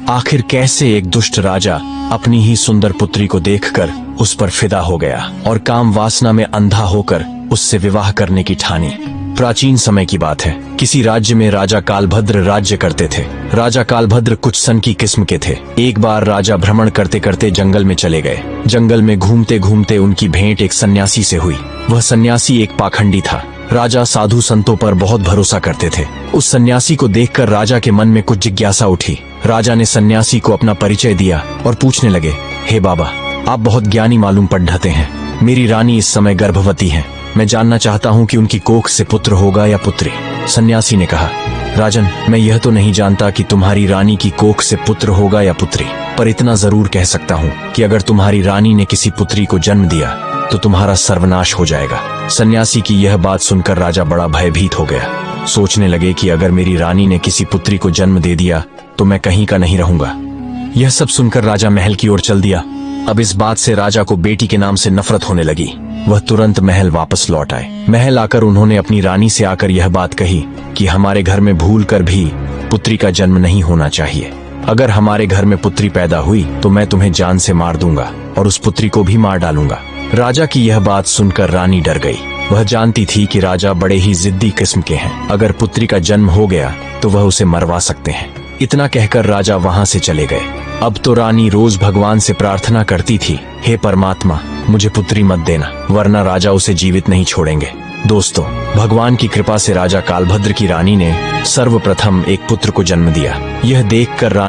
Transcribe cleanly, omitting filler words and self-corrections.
आखिर कैसे एक दुष्ट राजा अपनी ही सुंदर पुत्री को देखकर उस पर फिदा हो गया और काम वासना में अंधा होकर उससे विवाह करने की ठानी। प्राचीन समय की बात है। किसी राज्य में राजा कालभद्र राज्य करते थे। राजा कालभद्र कुछ सन की किस्म के थे। एक बार राजा भ्रमण करते करते जंगल में चले गए। जंगल में घूमते घूमते उनकी भेंट एक सन्यासी से हुई। वह सन्यासी एक पाखंडी था। राजा साधु संतों पर बहुत भरोसा करते थे। उस सन्यासी को देखकर राजा के मन में कुछ जिज्ञासा उठी। राजा ने सन्यासी को अपना परिचय दिया और पूछने लगे, हे बाबा, आप बहुत ज्ञानी मालूम पढ़ते हैं। मेरी रानी इस समय गर्भवती है। मैं जानना चाहता हूँ कि उनकी कोख से पुत्र होगा या पुत्री। सन्यासी ने कहा, राजन, मैं यह तो नहीं जानता कि तुम्हारी रानी की कोख से पुत्र होगा या पुत्री, पर इतना जरूर कह सकता हूँ कि अगर तुम्हारी रानी ने किसी पुत्री को जन्म दिया तो तुम्हारा सर्वनाश हो जाएगा। सन्यासी की यह बात सुनकर राजा बड़ा भयभीत हो गया। सोचने लगे कि अगर मेरी रानी ने किसी पुत्री को जन्म दे दिया तो मैं कहीं का नहीं रहूंगा। यह सब सुनकर राजा महल की ओर चल दिया। अब इस बात से राजा को बेटी के नाम से नफरत होने लगी। वह तुरंत महल वापस लौट आए। महल आकर उन्होंने अपनी रानी से आकर यह बात कही कि हमारे घर में भूल कर भी पुत्री का जन्म नहीं होना चाहिए। अगर हमारे घर में पुत्री पैदा हुई तो मैं तुम्हें जान से मार दूंगा और उस पुत्री को भी मार डालूंगा। राजा की यह बात सुनकर रानी डर गई। वह जानती थी कि राजा बड़े ही जिद्दी किस्म के हैं। अगर पुत्री का जन्म हो गया तो वह उसे मरवा सकते हैं। इतना कहकर राजा वहां से चले गए। अब तो रानी रोज भगवान से प्रार्थना करती थी, हे परमात्मा, मुझे पुत्री मत देना, वरना राजा उसे जीवित नहीं छोड़ेंगे। दोस्तों, भगवान की कृपा से राजा कालभद्र की रानी ने सर्वप्रथम एक पुत्र को जन्म दिया। यह देखकर